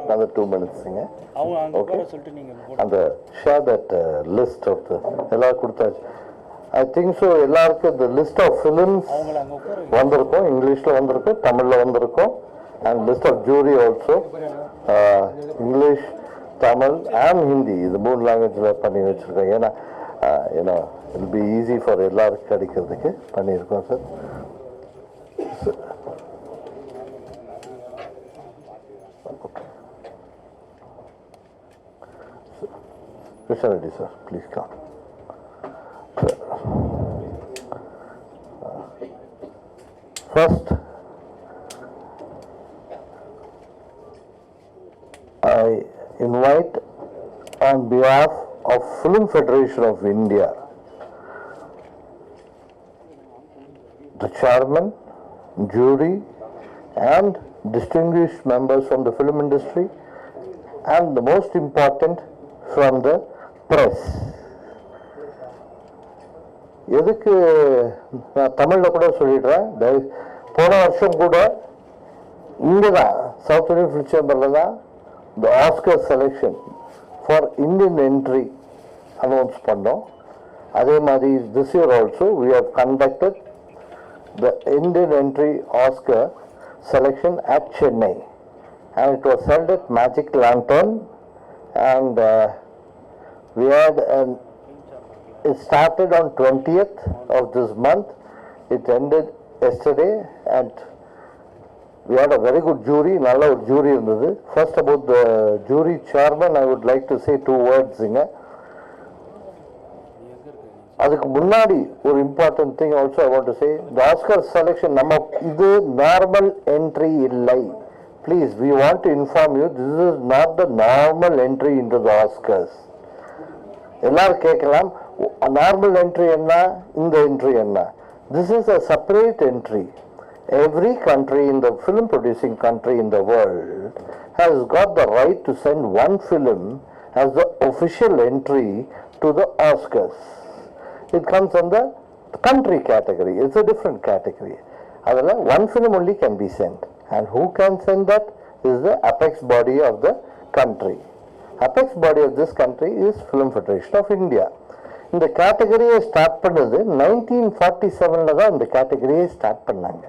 got another 2 minutes. Okay. And share that list of the I think so. The list of films vandirukkom, English la vandirukkom, Tamil la vandirukkom, and list of jury also, English, Tamil and Hindi, the moon language la panni vechirukken. Ena it will be easy for ellarukku kadikkiradhukku pannirukkom sir. Krishna Reddy sir, please come. First, I invite on behalf of Film Federation of India, the chairman, jury and distinguished members from the film industry, and the most important, from the press. எதுக்கு நான் தமிழில் கூட சொல்லிடுறேன். போன வருஷம் கூட இங்கே தான் சவுத் இந்தியன் ஃபிலிம் சேம்பரில் தான் the Oscar selection for Indian entry announce பண்ணோம். அதே மாதிரி this year also we have conducted the Indian entry Oscar selection at Chennai and it was held at Magic Lantern and we had it started on 20th of this month. It ended yesterday and we had a very good jury. Nalla or jury irundhathu. First about the jury chairman, I would like to say 2 words inga. அதுக்கு முன்னாடி ஒரு important thing also I want to say, the Oscar selection நம்ம இது normal entry இல்லை. Please, we want to inform you, this is not the normal entry into the Oscars. எல்லாரும் கேட்கலாம், normal entry என்ன, இந்த என்ட்ரி என்ன? This is a separate entry. Every country in the film producing country in the world has got the right to send one film as the official entry to the Oscars. It comes under the country category. It's a different category. Adala one film only can be sent, and who can send that is the apex body of the country. Apex body of this country is Film Federation of India. இந்த கேட்டகரியை start பண்ணது 1947 தான் இந்த கேட்டகரியை start பண்ணாங்க.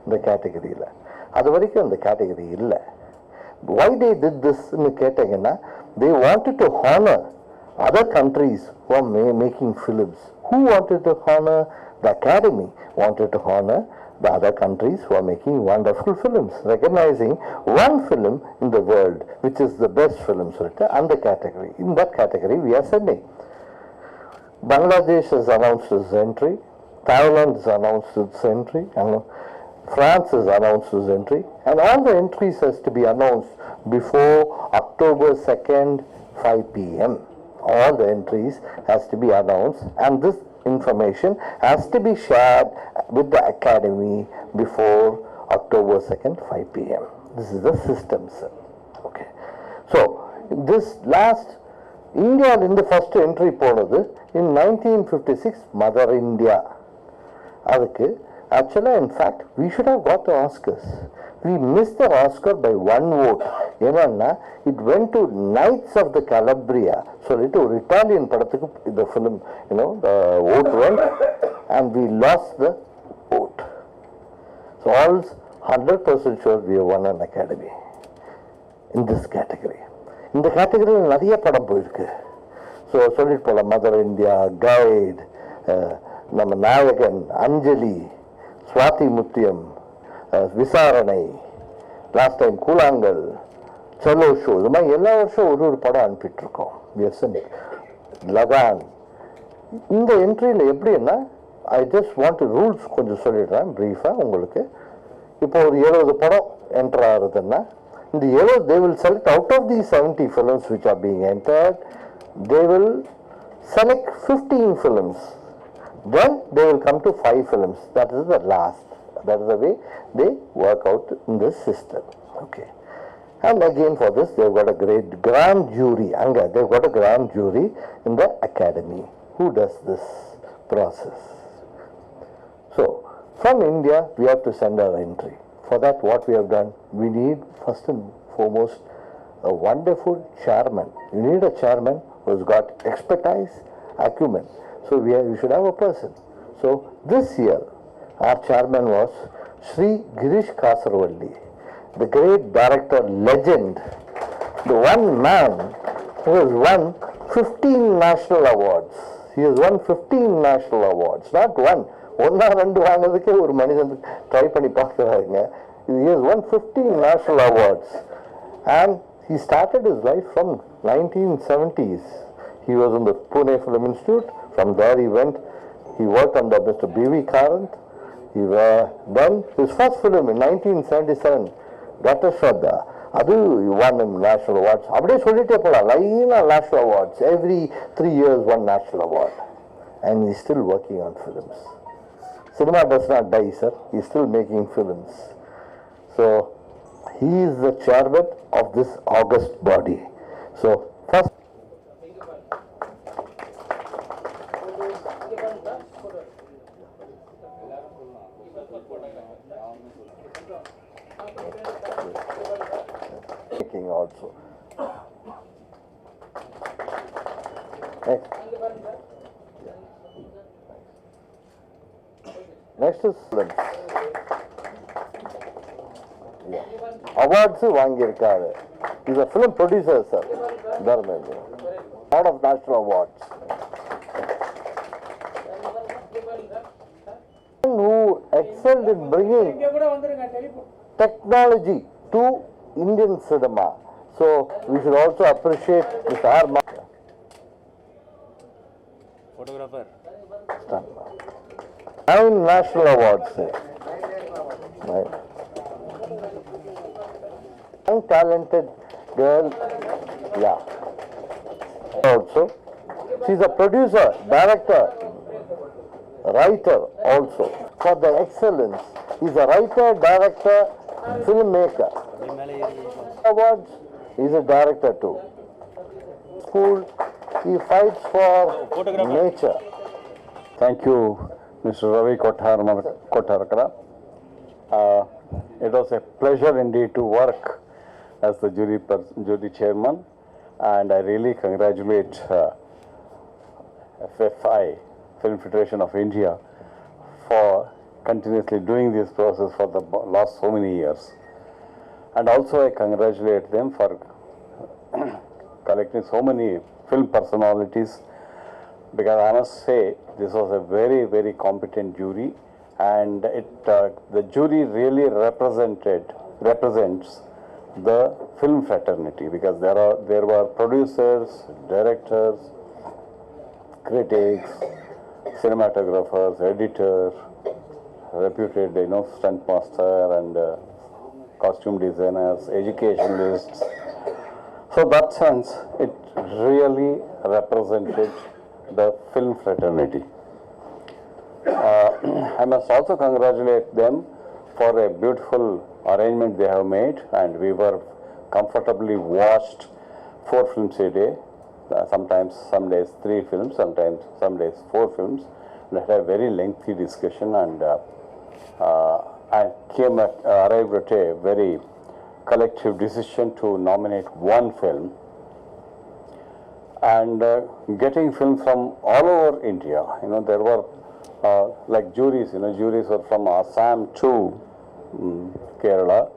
இந்த கேட்டகரியில் அது வரைக்கும் இந்த கேட்டகரி இல்லை. why they did this ன்னு கேட்டீங்கன்னா, they wanted to honor other countries who are making films. Who wanted to honor? The Academy wanted to honor the other countries who are making wonderful films, recognizing one film in the world which is the best film and the category. In that category we are sending. Bangladesh has announced its entry, Thailand has announced its entry, and France has announced its entry, and all the entries has to be announced before October 2nd 5 p.m. All the entries has to be announced, and this information has to be shared with the Academy before October 2nd 5 p.m. This is the system, sir. Okay. So this last India in the first entry போனது in 1956 Mother India. அதுக்கு actually in fact we should have got the Oscars. We missed the Oscar by 1 vote. ஏன்னா it went to Knights of the Calabria. சொல்லிட்டு ஒரு Italian படத்துக்கு the film, the vote went and we lost the vote. So all 100% sure we have won an Academy in this category. இந்த கேட்டகரியில் நிறைய படம் போயிருக்கு. So சொல்லிட்டு போகலாம், மதர் இந்தியா, கைட், நம்ம நாயகன், அஞ்சலி, சுவாதி முத்தியம், விசாரணை, லாஸ்ட் டைம் கூழாங்கல், சலோ ஷோ, இது மாதிரி எல்லா வருஷம் ஒரு படம் அனுப்பிட்டுருக்கோம். லகான். இந்த என்ட்ரியில் எப்படின்னா, ஐ ஜஸ்ட் வாண்ட் ரூல்ஸ் கொஞ்சம் சொல்லிடுறேன் ப்ரீஃபாக உங்களுக்கு. இப்போ ஒரு 70 படம் என்டர் ஆகுதுன்னா, இந்த 70 they will select out of these 70 films which are being entered, they will select 15 films. Then they will come to 5 films. That is the last. That is the way they work out in this system. Okay. And again for this they've got a great grand jury. They've got a grand jury in the Academy who does this process. So from India we have to send our entry. For that what we have done, we need first and foremost a wonderful chairman. You need a chairman who's got expertise, acumen. So we should have a person. So this year, our chairman was Shri Girish Kasaravalli, the great director legend, the one man who has won 15 national awards. He has won 15 national awards, not one. ஒன்னா ரெண்டு வாங்கினதுக்கே ஒரு மனிதன் try பண்ணி பார்க்குறாங்க. He has won 15 national awards. And he started his life from 1970s. He was in the Pune Film Institute. From there he worked under Mr. B.V. Karant. Then his first film in 1977, Dr. Shraddha, Adu, he won him national awards. Abde sollite pola, line national awards. Every 3 years, one national award. And he's still working on films. Cinema does not die, sir. He's still making films. So, he is the chairman of this august body. So, first, making also. Next is films. Awards வாங்கியிருக்காரு. He's a film producer, sir. Dharmendra. Lot of national awards. Who excelled in bringing technology to Indian cinema. So we should also appreciate Mr. R. Photographer. 9 national awards. Right. Young talented girl, yeah. Also, she's a producer, director, writer also. For the excellence, he's a writer, director, filmmaker. Awards, he's a director too. School, he fights for nature. Thank you, Mr. Ravi Kottarakara. It was a pleasure indeed to work as the jury chairman, and I really congratulate FFI, Film Federation of India, for continuously doing this process for the last so many years. And also I congratulate them for collecting so many film personalities, because I must say this was a very, very competent jury, and the jury really represents the film fraternity, because there were producers, directors, critics, cinematographers, editors, reputed stunt master and costume designers, educationalists. So that sense, it really represented the film fraternity. I must also congratulate them for a beautiful arrangement they have made, and we were comfortably watched 4 films a day, sometimes some days 3 films, sometimes some days 4 films. We had a very lengthy discussion, and I arrived at a very collective decision to nominate 1 film, and getting films from all over India. There were like juries, juries were from Assam to Kerala.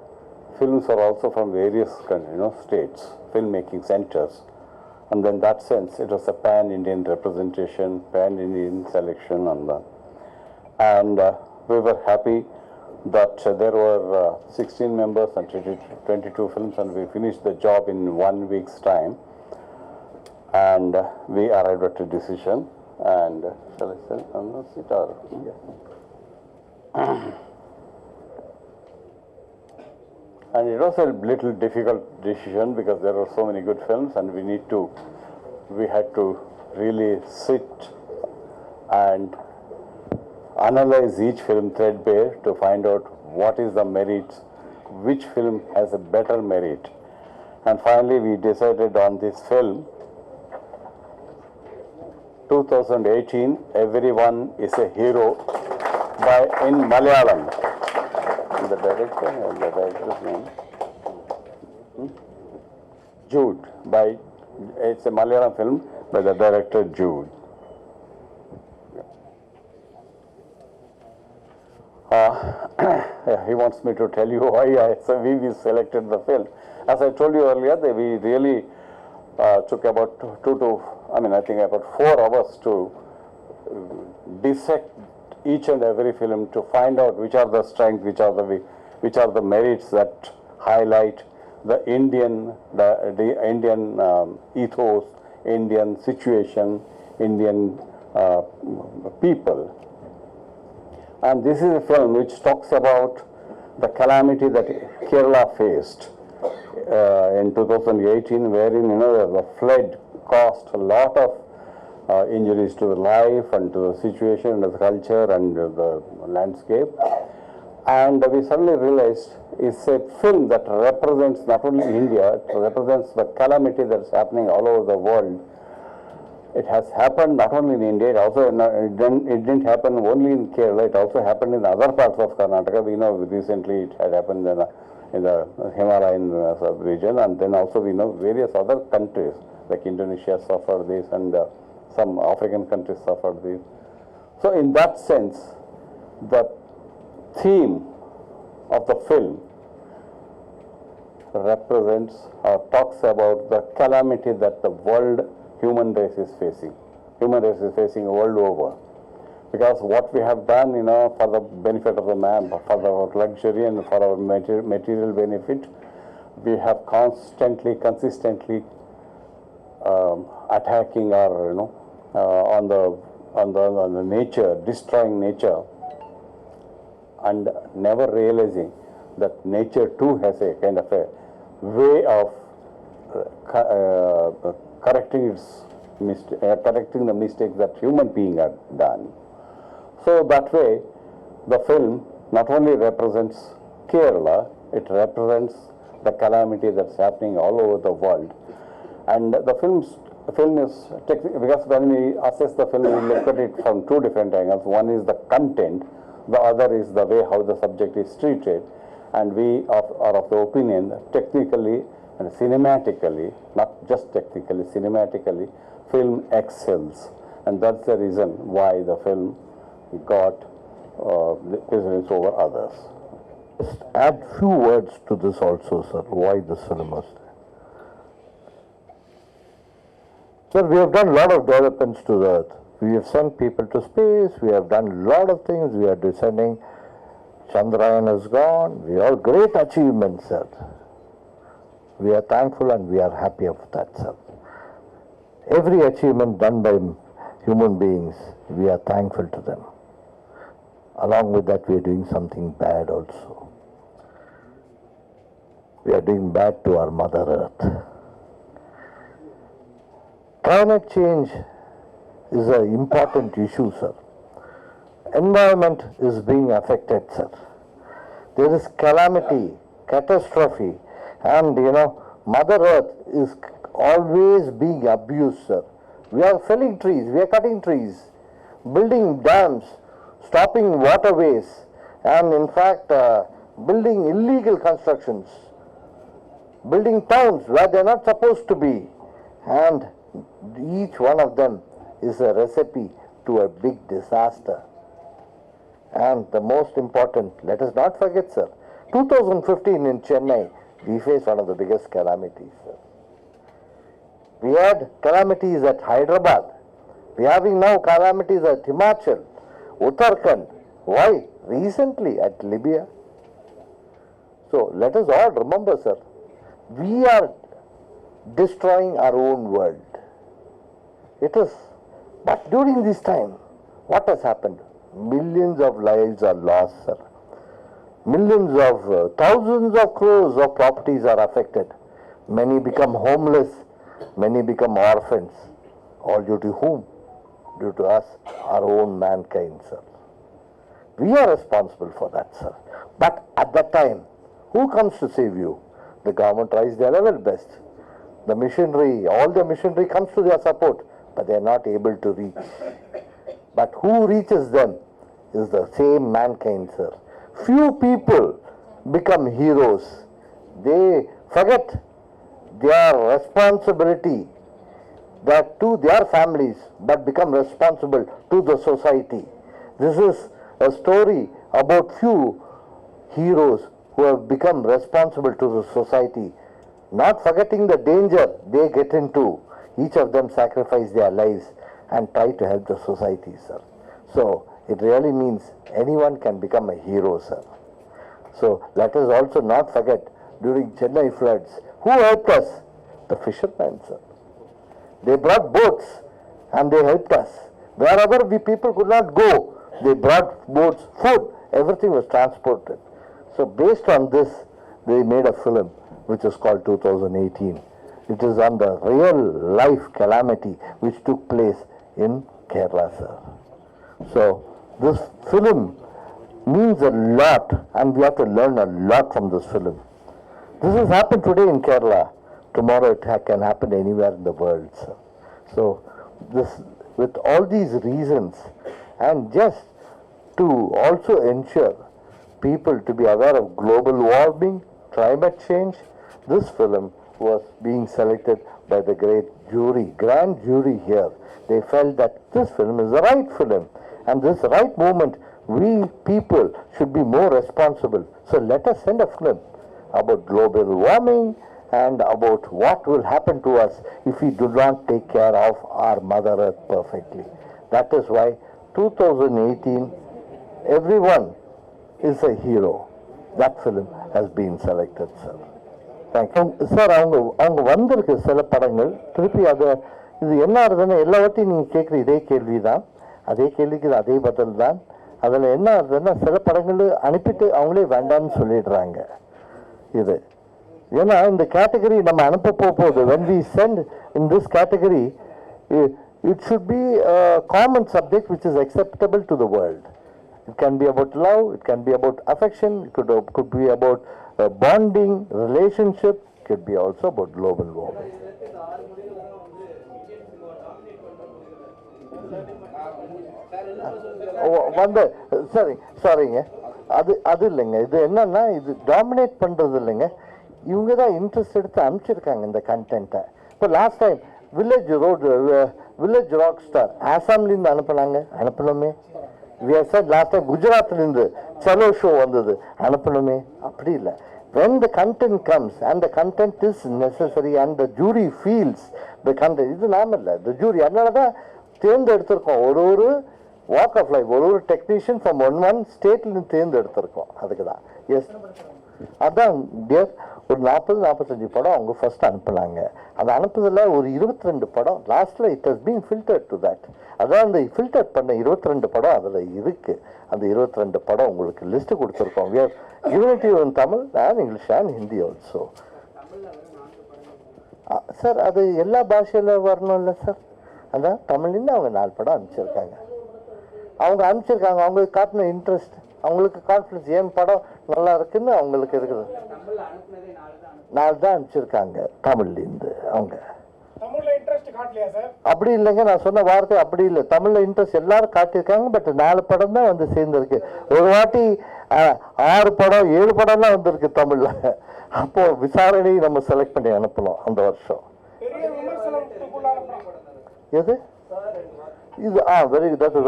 Films are also from various states, filmmaking centers. And in that sense, it was a pan-Indian representation, pan-Indian selection. And we were happy that there were 16 members and 22 films, and we finished the job in 1 week's time. And we arrived at a decision. And shall I say it or? And it was a little difficult decision because there were so many good films, and we had to really sit and analyze each film threadbare to find out what is the merits, which film has a better merit. And finally we decided on this film, 2018, Everyone is a Hero, in Malayalam. The director's name? Jude by, it's a Malayalam film by the director Jude. He wants me to tell you why we selected the film. As I told you earlier, we really took about I think about 4 hours to dissect each and every film to find out which are the strengths, which are the merits that highlight the Indian ethos, Indian situation, Indian people. And this is a film which talks about the calamity that Kerala faced in 2018, wherein the flood caused a lot of injuries to the life and to the situation and the culture and the landscape. And we suddenly realized it's a film that represents not only India, it represents the calamity that's happening all over the world. It has happened not only in India, it didn't happen only in Kerala, it also happened in other parts of Karnataka. We know recently it had happened in the Himalayan region, and then also we know various other countries like Indonesia suffered this, and some African countries suffered this. So in that sense, the theme of the film represents or talks about the calamity that the human race is facing world over. Because what we have done, for the benefit of the man, for our luxury and for our material benefit, we have consistently attacking our, on the nature, destroying nature, and never realizing that nature too has a kind of a way of correcting the mistakes that human beings have done. So that way, the film not only represents Kerala, it represents the calamity that's happening all over the world. And the film is, because when we assess the film, we look at it from 2 different angles. One is the content, the other is the way how the subject is treated. And we are of the opinion that technically and cinematically, not just technically, cinematically, film excels. And that's the reason why the film got the precedence over others. Just add few words to this also, sir, why this film was there. Sir, we have done a lot of developments to the earth. We have sent people to space, we have done a lot of things, we are descending. Chandrayaan has gone, we have great achievements, sir. We are thankful and we are happy of that, sir. Every achievement done by human beings, we are thankful to them. Along with that, we are doing something bad also. We are doing bad to our Mother Earth. Climate change is an important issue, sir. Environment is being affected, sir. There is calamity, catastrophe, and Mother Earth is always being abused, sir. We are felling trees, we are cutting trees, building dams, stopping waterways, and in fact building illegal constructions, building towns where they are not supposed to be, and each one of them is a recipe to a big disaster. And the most important, let us not forget, sir, 2015 in Chennai, we faced one of the biggest calamities, sir. We had calamities at Hyderabad. We are having now calamities at Himachal, Uttarakhand. Why? Recently at Libya. So let us all remember, sir, we are destroying our own world. It is. But during this time, what has happened? Millions of lives are lost, sir. Millions of, thousands of crores of properties are affected. Many become homeless. Many become orphans. All due to whom? Due to us, our own mankind, sir. We are responsible for that, sir. But at that time, who comes to save you? The government tries their level best. The machinery, all the machinery comes to their support, but they are not able to reach. But who reaches them is the same mankind, sir. Few people become heroes. They forget their responsibility that to their families, but become responsible to the society. This is a story about few heroes who have become responsible to the society, not forgetting the danger they get into. Each of them sacrifice their lives and try to help the society, sir. So it really means anyone can become a hero, sir. So let us also not forget during Chennai floods, who helped us? The fishermen, sir. They brought boats and they helped us. Wherever we people could not go, they brought boats, food, everything was transported. So based on this, they made a film which is called 2018. It is on the real life calamity which took place in Kerala, sir. So this film means a lot and we have to learn a lot from this film. This has happened today in Kerala. Tomorrow it can happen anywhere in the world, sir. So this, with all these reasons, and just to also ensure people to be aware of global warming, climate change, this film was being selected by the great jury, grand jury here. They felt that this film is the right film, and this right movement, we people should be more responsible. So let us send a film about global warming and about what will happen to us if we do not take care of our Mother Earth perfectly. That is why 2018, everyone is a hero. That film has been selected, sir. Thank you. Sir, அவங்க வந்திருக்கு சில படங்கள் திருப்பி அதை இது என்ன ஆகுதுன்னு எல்லா வாட்டியும் நீங்கள் கேட்குற இதே கேள்வி தான், அதே கேள்விக்கு அதே பதில் தான். அதில் என்ன ஆகுதுன்னா சில படங்கள் அனுப்பிட்டு அவங்களே வேண்டாம்னு சொல்லிடுறாங்க. இது ஏன்னா இந்த கேட்டகரி நம்ம அனுப்ப போகுது. when we send in this category, it should be a common subject which is acceptable to the world. It can be about love, it can be about affection, it could be about bonding, relationship, it could be also about global warming. வந்து சரிங்க, அது இல்லைங்க. இது என்னன்னா இது dominate பண்றது இல்லைங்க. இவங்க தான் இன்ட்ரெஸ்ட் எடுத்து அனுப்பிச்சிருக்காங்க இந்த கண்டென்ட்டை. இப்போ last time village rock star ஆசாம்லேருந்து அனுப்பணுமே. லாஸ்ட் டைம் குஜராத்லேருந்து செலோ ஷோ வந்தது, அனுப்பணுமே. அப்படி இல்லை. when the content comes and the content is necessary and the jury feels the content, இது நாம இல்லை, the jury. அதனால தான் தேர்ந்தெடுத்திருக்கோம். ஒரு வாக் ஆஃப் லைஃப், ஒரு டெக்னீஷியன் ஃப்ரம் ஒன் ஸ்டேட்லேருந்து தேர்ந்தெடுத்திருக்கோம். அதுக்கு தான். எஸ், அதான் டியர். ஒரு 40-45 படம் அவங்க ஃபர்ஸ்ட் அனுப்புனாங்க. அதை அனுப்புதில் ஒரு 22 படம் லாஸ்ட்டில் it has been filtered to that. அதான் அந்த ஃபில்டர் பண்ண 22 படம் அதில் இருக்குது. அந்த 22 படம் உங்களுக்கு லிஸ்ட்டு கொடுத்துருக்கோம். we have given it to you in Tamil and English and Hindi also. Sir அது எல்லா பாஷையில் வரணும் இல்லை சார். அதான் தமிழ்லேருந்து அவங்க 4 படம் அனுப்பிச்சிருக்காங்க. அவங்களுக்கு காட்டின இன்ட்ரெஸ்ட், அவங்களுக்கு கான்ஃபிடன்ஸ், ஏன் படம் நல்லா இருக்குன்னு அவங்களுக்கு இருக்குது. 4 தான் அனுப்பிச்சிருக்காங்க தமிழ்லேருந்து. அவங்க அப்படி இல்லைங்க, நான் சொன்ன வார்த்தை அப்படி இல்லை. தமிழில் இன்ட்ரெஸ்ட் எல்லாரும் காட்டியிருக்காங்க. பட் 4 படம் தான் வந்து சேர்ந்துருக்கு. ஒரு வாட்டி 6 படம் 7 படம்லாம் வந்திருக்கு தமிழில். அப்போ விசாரணை நம்ம செலக்ட் பண்ணி அனுப்பணும் அந்த வருஷம். எது இது?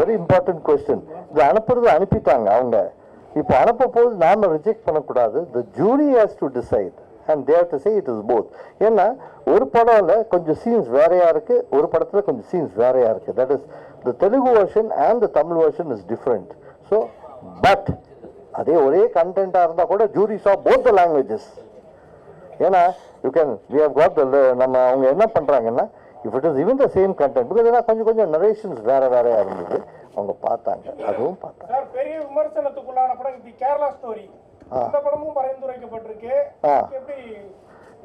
Very important question. இது அனுப்பிட்டாங்க அவங்க. இப்போ அனுப்ப போது நாம ரிஜெக்ட் பண்ணக்கூடாது. த jury has to decide and they have to say it is both. ஏன்னா ஒரு படம்ல கொஞ்சம் சீன்ஸ் வேறையா இருக்கு, ஒரு படத்துல கொஞ்சம் சீன்ஸ் வேறையா இருக்கு. that is the Telugu version and the Tamil version is different. So but அதே ஒரே கண்டென்ட்டா இருந்தா கூட jury saw both the languages. ஏன்னா we have got the நம்ம அவங்க என்ன பண்றாங்கன்னா if it is even the same content, because கொஞ்சம் narrations வேறையா இருந்தது, அவங்க பார்த்தாங்க. அதுவும் பார்த்தாங்க. சார், பெரிய விமர்சனத்துக்குள்ளான படம் தி கேரளா ஸ்டோரி, அந்த படமும் பரிந்துரைக்கப்பட்டிருக்கு. எப்படி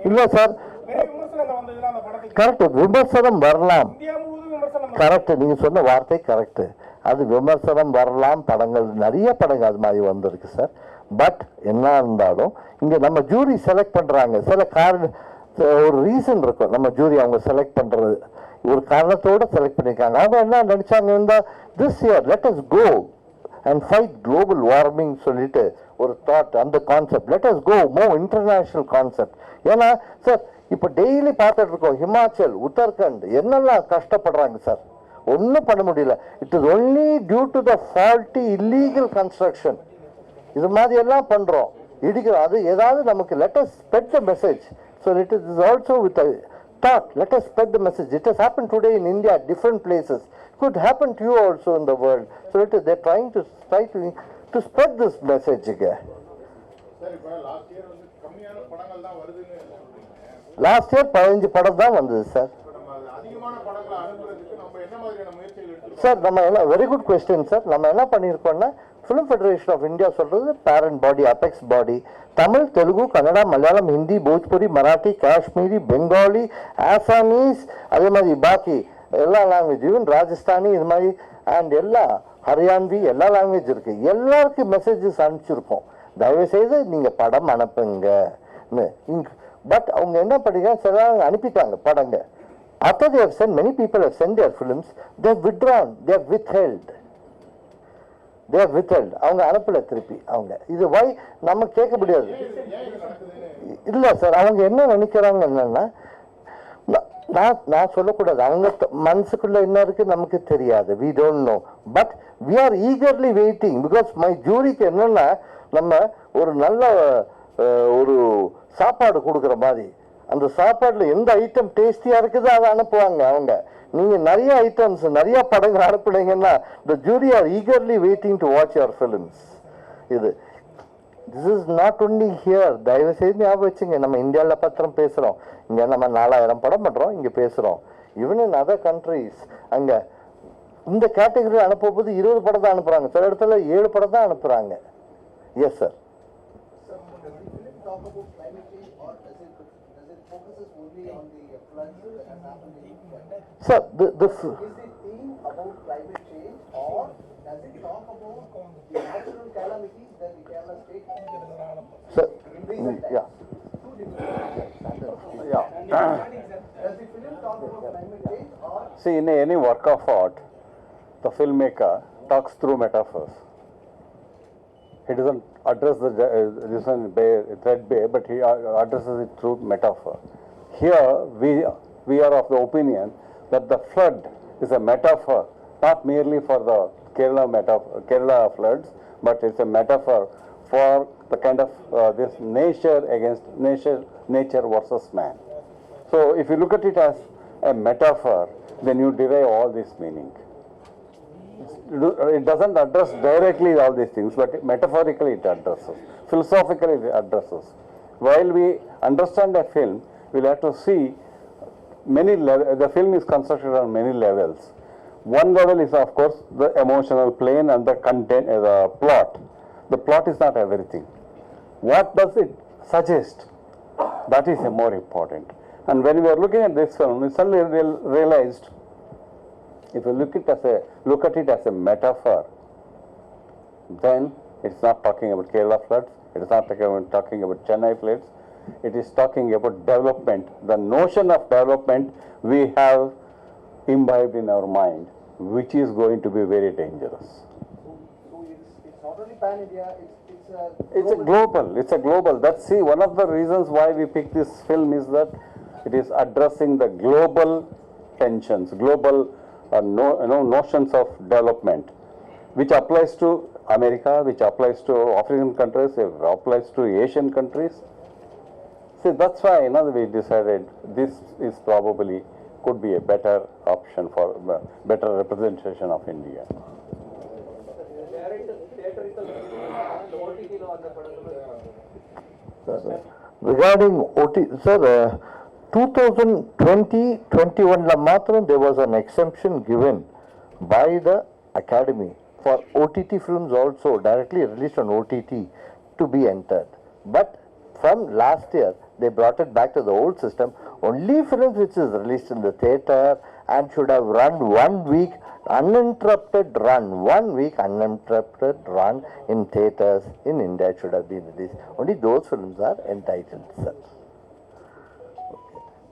இல்ல சார், பெரிய விமர்சனங்கள் வந்ததுல அந்த படத்துக்கு கரெக்ட் விமர்சனம் வரலாம். இந்தியா முழுவதும் விமர்சனம் கரெக்ட், நீங்க சொன்ன வார்த்தை கரெக்ட். அது விமர்சனம் வரலாம். படங்கள் நிறைய படங்கள் அது மாதிரி வந்திருக்கு சார். பட் என்ன இருந்தாலும் இங்க நம்ம ஜூரி செலக்ட் பண்றாங்க. சில ஒரு ரீசன் இருக்கும். நம்ம ஜூரி அவங்க செலக்ட் பண்றது ஒரு காரணத்தோட செலக்ட் பண்ணிருக்காங்க. அவங்க என்ன நினைச்சாங்க இருந்தா this year let us go and fight global warming சொல்லிட்டு ஒரு தாட், அந்த concept let us go more international concept. ஏன்னா சார் இப்போ டெய்லி பார்த்துட்டு இருக்கோம் ஹிமாச்சல் உத்தரகண்ட் என்னெல்லாம் கஷ்டப்படுறாங்க சார், ஒன்றும் பண்ண முடியல. It is only due to the faulty illegal construction. இது மாதிரி எல்லாம் பண்றோம், இடிக்கிறோம். அது ஏதாவது நமக்கு let us spread the message. So it is also with a thought, let us spread the message. It has happened today in India, different places. It could happen to you also in the world. So they're trying to spread this message again. Last year 15 படம் தான் வந்தது sir. Sir நம்ம என்ன very good question sir. நம்ம என்ன பண்ணியிருக்கோம்னா film federation of India சொல்றது parent பாடி, apex பாடி. தமிழ், தெலுங்கு, கன்னடா, மலையாளம், ஹிந்தி, போஜ்புரி, மராட்டி, காஷ்மீரி, பெங்காலி, ஆசாமீஸ், அதே மாதிரி பாக்கி எல்லா லாங்குவேஜ், ஈவன் ராஜஸ்தானி இது மாதிரி அண்ட் எல்லா ஹரியான்வி எல்லா லாங்குவேஜ் இருக்கு. எல்லாருக்கும் மெசேஜஸ் அனுப்பிச்சிருக்கோம். தயவுசெய்து நீங்கள் படம் அனுப்புங்க. பட் அவங்க என்ன பண்ணிருக்காங்க, சில அனுப்பிட்டாங்க படங்க. After they have sent, many people have sent their films, they have withdrawn, they have withheld. அவங்க அனுப்பல திருப்பி. அவங்க இது வை நம்ம கேட்க முடியாது. இல்லை சார், அவங்க என்ன நினைக்கிறாங்க என்னன்னா, நான் சொல்லக்கூடாது, அவங்க மனசுக்குள்ள என்ன இருக்கு நமக்கு தெரியாது. we don't know, but we are eagerly waiting because my juryக்கு என்னன்னா, நம்ம ஒரு நல்ல ஒரு சாப்பாடு கொடுக்குற மாதிரி அந்த சாப்பாடுல எந்த ஐட்டம் டேஸ்டியா இருக்குதோ அதை அனுப்புவாங்க அவங்க. நீங்க நிறைய ஐட்டம்ஸ் நிறைய படங்கள் அனுப்புனீங்கன்னா the jury are eagerly waiting to watch your films. this is not only here. தயவு செய்து ஞாபகம் வச்சுங்க, நம்ம இந்தியாவில் பத்திரம் பேசுறோம், இங்க நம்ம 4000 படம் பண்றோம், இங்க பேசுறோம். ஈவன் இன் அதர் கண்ட்ரீஸ் அங்க இந்த கேட்டகரி அனுப்பும்போது 20 படம் தான் அனுப்புறாங்க, சில இடத்துல 7 படம் தான் அனுப்புறாங்க. Yes sir. Sir, is the theme about climate change or does it talk about the natural calamities that the Kerala state has? Sir, yeah. Does the film talk about climate change or? See, in any work of art, the filmmaker talks through metaphors. He doesn't address the reason threadbare, but he addresses it through metaphor. Here, we are of the opinion that the flood is a metaphor, not merely for the Kerala floods, but it's a metaphor for the kind of this nature against nature versus man. So, if you look at it as a metaphor, then you derive all this meaning. It doesn't address directly all these things, but metaphorically it addresses, philosophically it addresses. While we understand a film, we'll have to see many levels. The film is constructed on many levels. One level is of course the emotional plane and the content, the plot. The plot is not everything. What does it suggest? That is more important. And when we are looking at this film, we suddenly realized, if you look at it as a metaphor, then it's not talking about Kerala floods. It is not talking about Chennai floods. It is talking about development. The notion of development we have imbibed in our mind, which is going to be very dangerous. So it's not only pan-India, It's a global. That's one of the reasons why we picked this film is that it is addressing the global tensions, global notions of development, which applies to America, which applies to African countries, it applies to Asian countries. See, that's why we decided this is probably could be a better option for better representation of India. Regarding sir, 2020-21 there was an exemption given by the Academy for OTT films also directly released on OTT to be entered. But from last year, they brought it back to the old system. Only films which is released in the theatre and should have run 1 week uninterrupted run in theatres in India should have been released. Only those films are entitled, sir.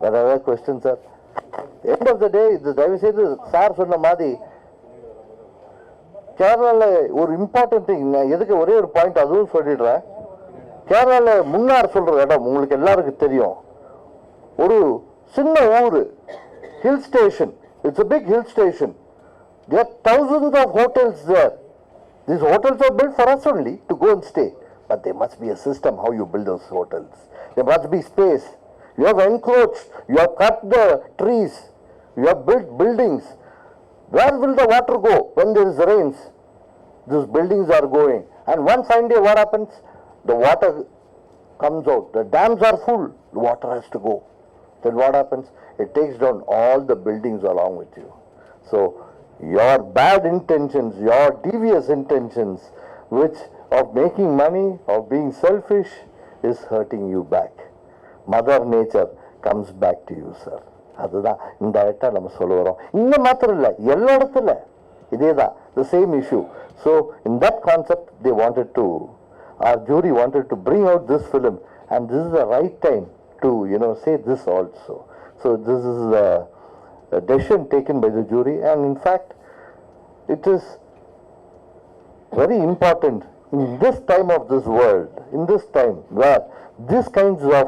There are other questions, sir. End of the day, தயவுசெய்து sir சொன்ன மாதிரி கேரளாவில் ஒரு important thing, எதுக்கு ஒரே ஒரு point அதுவும் சொல்லிடுறேன். கேரளாவில் முன்னார் சொல்ற இடம் உங்களுக்கு எல்லாருக்கும் தெரியும். ஒரு சின்ன ஊர், hill station, it's a big hill station. There are thousands of hotels there. These hotels are built for us only to go and stay. But there must be a system how you build those hotels. There must be space. You have encroached, you have cut the trees, you have built buildings. Where will the water go when there is rains? These buildings are going. And one fine day what happens? The water comes out. The dams are full. The water has to go. Then what happens? It takes down all the buildings along with you. So your bad intentions, your devious intentions, which of making money, of being selfish, is hurting you back. Mother nature comes back to you, sir. அதுதான் இன்டைரக்டா நம்ம சொல்ல வரோம். இங்க மாத்திரம் இல்லை, எல்லா இடத்துல இதே தான், the same issue. So in that concept they wanted to, our jury wanted to bring out this film, and this is the right time to say this also. So this is a decision taken by the jury, and in fact it is very important in this time of this world, in this time where these kinds of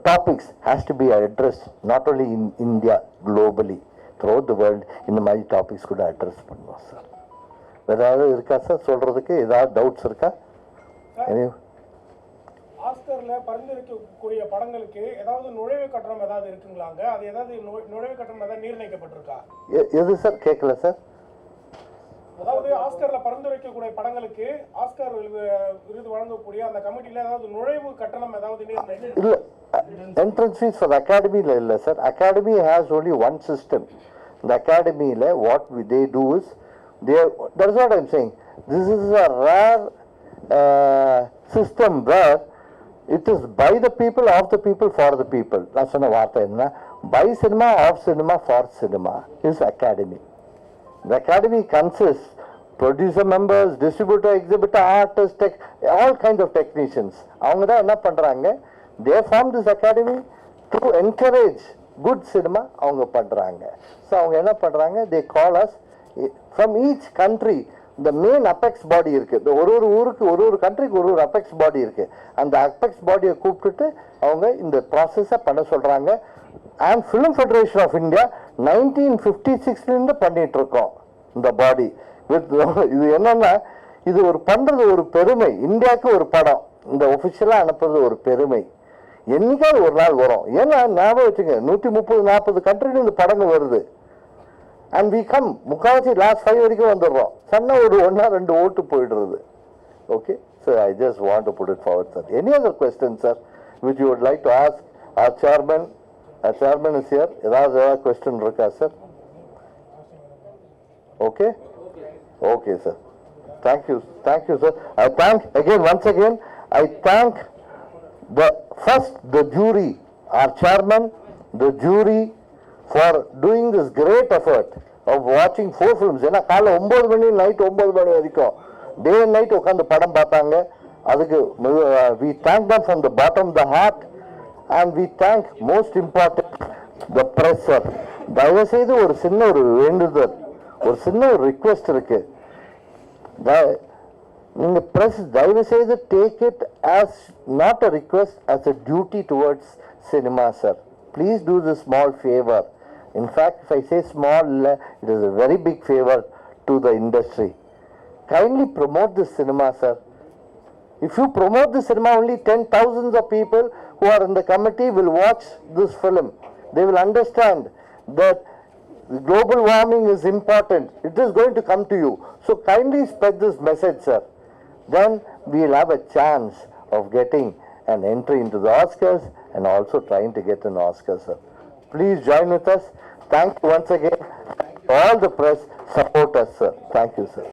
topics has to be addressed not only in India, globally, throughout the world. இந்த மாதிரி topics கூட address பண்ணுவோம் sir. வேற ஏதாவது இருக்கா sir சொல்றதுக்கு? ஏதாவது doubts இருக்கா? ஆஸ்கர்ல பரிந்துரைக்கக்கூடிய படங்களுக்கு ஏதாவது நுழைவு கட்டணம் ஏதாவது இருக்குங்களாங்க? அது ஏதாவது நுழைவு கட்டணம் ஏதாவது நிர்ணயிக்கப்பட்டிருக்கா? எது சார்? கேட்கல சார். அதாவது ஆஸ்கர்ல பரிந்துரைக்கக்கூடிய படங்களுக்கு ஆஸ்கர் விருது வழங்கக்கூடிய அந்த கமிட்டில ஏதாவது நுழைவு கட்டணம் ஏதாவது இல்ல, entrance fees for the academy இல்ல sir. Academy has only one system. The academy what they do is, that's what I'm saying, this is a rare system where it is by the people, of the people, for the people. நான் சொன்ன வார்த்தை என்ன? By cinema, of cinema, for cinema is academy. The academy consists producer members, distributor, exhibitor, artist, all kinds of technicians. அவங்க தான் என்ன பண்றாங்க? They formed this academy to encourage good cinema. அவங்க பண்றாங்க. So அவங்க என்ன பண்றாங்க? They call us from each country. The main apex body இருக்கு. ஒரு ஊருக்கு ஒரு கண்ட்ரிக்கு ஒரு apex body இருக்கு. அந்த apex bodyயை கூப்பிட்டுட்டு அவங்க இந்த ப்ராசஸை பண்ண சொல்றாங்க. And Film Federation of India 1956 பண்ணிட்டு இருக்கோம் இந்த பாடி. இது என்னன்னா, இது ஒரு பண்றது ஒரு பெருமை. இந்தியாவுக்கு ஒரு படம் இந்த ஒபிஷியலா அனுப்புறது ஒரு பெருமை. என்னைக்காவது ஒரு நாள் வரும். ஏன்னா ஞாபகம் வச்சுங்க, 130-140 கண்ட்ரில இந்த படங்கள் வருது. அண்ட் வி கம் முக்காவாசி லாஸ்ட் 5 வரைக்கும் வந்துடுறோம். சன்னா ஒரு 1-2 ஓட்டு போயிடுறது. Okay, so I just want to put it forward sir. Any other question sir which you would like to ask our chairman? Chairman is here. ஏதாவது question இருக்கா சார்? Okay? Okay sir. Thank you sir. I thank once again I thank the jury, our chairman, the jury, for doing this great effort of watching 4 films. ஏன்னா காலை 9 மணி night 9 மணி வரைக்கும் day and night உட்காந்து படம் பார்த்தாங்க. அதுக்கு we thank them from the bottom of the heart. And we thank most important the press sir. தயவு செய்து ஒரு சின்ன ஒரு வேண்டுதல், ஒரு சின்ன ஒரு ரிக்வெஸ்ட் இருக்கு. நீங்க பிரஸ் தயவு செய்து take it as not a request, as a duty towards cinema sir. Please do this small favor. In fact, if I say small, it is a very big favor to the industry. Kindly promote this cinema sir. If you promote the cinema, only 10,000 of people who are in the committee will watch this film. They will understand that global warming is important. It is going to come to you. So kindly spread this message, sir. Then we will have a chance of getting an entry into the Oscars and also trying to get an Oscar, sir. Please join with us. Thank you once again. All the press support us, sir. Thank you, sir.